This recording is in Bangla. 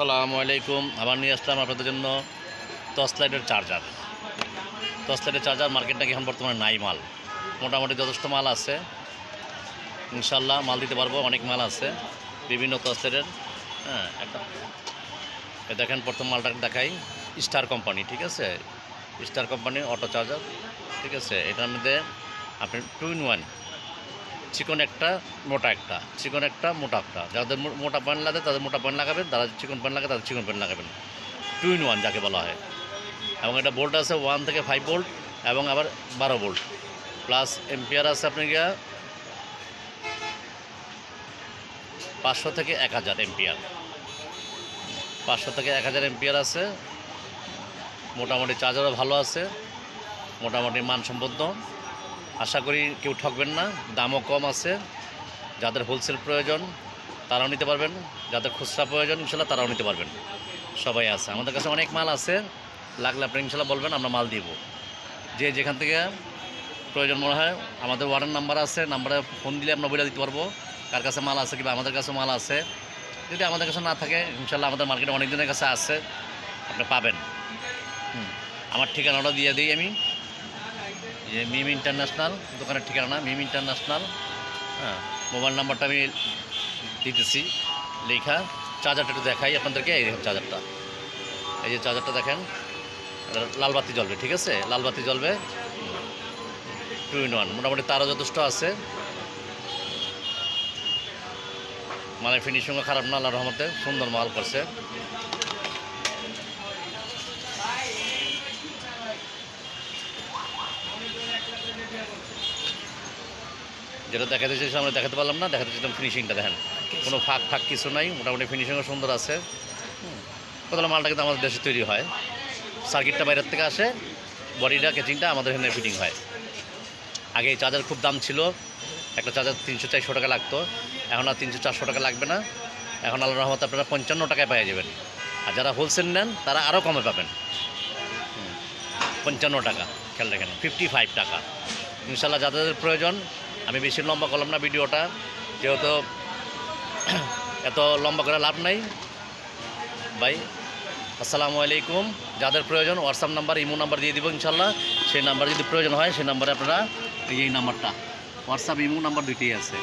আসসালামু আলাইকুম। আবার নিয়ে আসলাম আপনাদের জন্য টর্চ লাইটের চার্জার। টর্চ লাইটের চার্জার মার্কেট নাকি এখন বর্তমানে নাই মাল, মোটামুটি যথেষ্ট মাল আছে, ইনশাল্লাহ মাল দিতে পারবো। অনেক মাল আছে বিভিন্ন টর্চ লাইটের। হ্যাঁ, একটা দেখেন প্রথম মালটা দেখাই, স্টার কোম্পানি, ঠিক আছে, স্টার কোম্পানির অটো চার্জার, ঠিক আছে। এটার মধ্যে আপনি 2 in 1, চিকন একটা মোটা একটা, চিকন একটা মোটা একটা। যাদের মোটা পয়েন্ট লাগে তাদের মোটা পয়েন্ট লাগাবেন, যারা চিকন পয়েন্ট লাগে তাদের চিকন পয়েন্ট লাগাবেন। 2 in 1 যাকে বলা হয়। এবং এটা ভোল্ট আছে 1 থেকে 5 ভোল্ট এবং আবার 12 ভোল্ট প্লাস এম্পিয়ার আছে আপনি গিয়া 500 থেকে 1000 এম্পিয়ার, 500 থেকে 1000 এম্পিয়ার আছে। মোটামুটি চার্জারও ভালো আছে, মোটামুটি মানসম্পন্ন। আশা করি কেউ ঠকবেন না, দামও কম আছে। যাদের হোলসেল প্রয়োজন তারাও নিতে পারবেন, যাদের খুচরা প্রয়োজন ইনশাল্লাহ তারাও নিতে পারবেন, সবাই আছে। আমাদের কাছে অনেক মাল আছে, লাগলে আপনি ইনশাল্লাহ বলবেন, আমরা মাল দিব। যে যেখান থেকে প্রয়োজন মনে হয় আমাদের ওয়ার্ডের নাম্বার আছে, নাম্বারে ফোন দিলে আমরা বলে দিতে পারবো কার কাছে মাল আছে, কিংবা আমাদের কাছে মাল আছে। যদি আমাদের কাছে না থাকে ইনশাল্লাহ আমাদের মার্কেটে অনেকজনের কাছে আছে, আপনি পাবেন। আমার ঠিকানাটা দিয়ে দিই আমি, যে মিম ইন্টারন্যাশনাল দোকানের ঠিকানা, মিম ইন্টারন্যাশনাল। হ্যাঁ, মোবাইল নাম্বারটা আমি দিতেছি লেখা। চার্জারটা একটু দেখাই আপনাদেরকে। এই দেখুন চার্জারটা, এই যে চার্জারটা দেখেন, লাল বাতি জ্বলবে, ঠিক আছে, লাল বাতি জ্বলবে। 2 in 1, মোটামুটি তারও যথেষ্ট আছে। মালের ফিনিশিংও খারাপ না, আল্লাহর রহমতে সুন্দর মাল করছে। যেটা দেখাতে চেয়েছিলাম আমরা দেখাতে পারলাম না, দেখাতে চেয়েছিলাম ফিনিশিংটা দেখেন, কোনো ফাঁক ফাঁক কিছু নাই, মোটামুটি ফিনিশিংও সুন্দর আছে। প্রথমে মালটা কিন্তু আমাদের দেশে তৈরি হয়, সার্কিটটা বাইরের থেকে আসে, বডিটা কেচিংটা আমাদের এখানে ফিটিং হয়। আগে এই চার্জার খুব দাম ছিল, একটা চার্জার 300-400 টাকা লাগতো, এখন আর 300-400 টাকা লাগবে না। এখন আল্লাহর রহমতে আপনারা 55 টাকায় পেয়ে যাবেন। আর যারা হোলসেল নেন তারা আরও কমে পাবেন, 55 টাকা। খেয়াল রাখেন, 55 টাকা ইনশাল্লাহ। যাদের প্রয়োজন, আমি বেশি লম্বা করলাম না ভিডিওটা, যেহেতু এত লম্বা করে লাভ নাই ভাই। আসসালামু আলাইকুম। যাদের প্রয়োজন হোয়াটসঅ্যাপ নাম্বার, ইমো নাম্বার দিয়ে দিব ইনশাল্লাহ। সেই নাম্বার যদি প্রয়োজন হয় সেই নাম্বারে আপনারা, এই নাম্বারটা হোয়াটসঅ্যাপ ইমো নাম্বার দুইটাই আছে।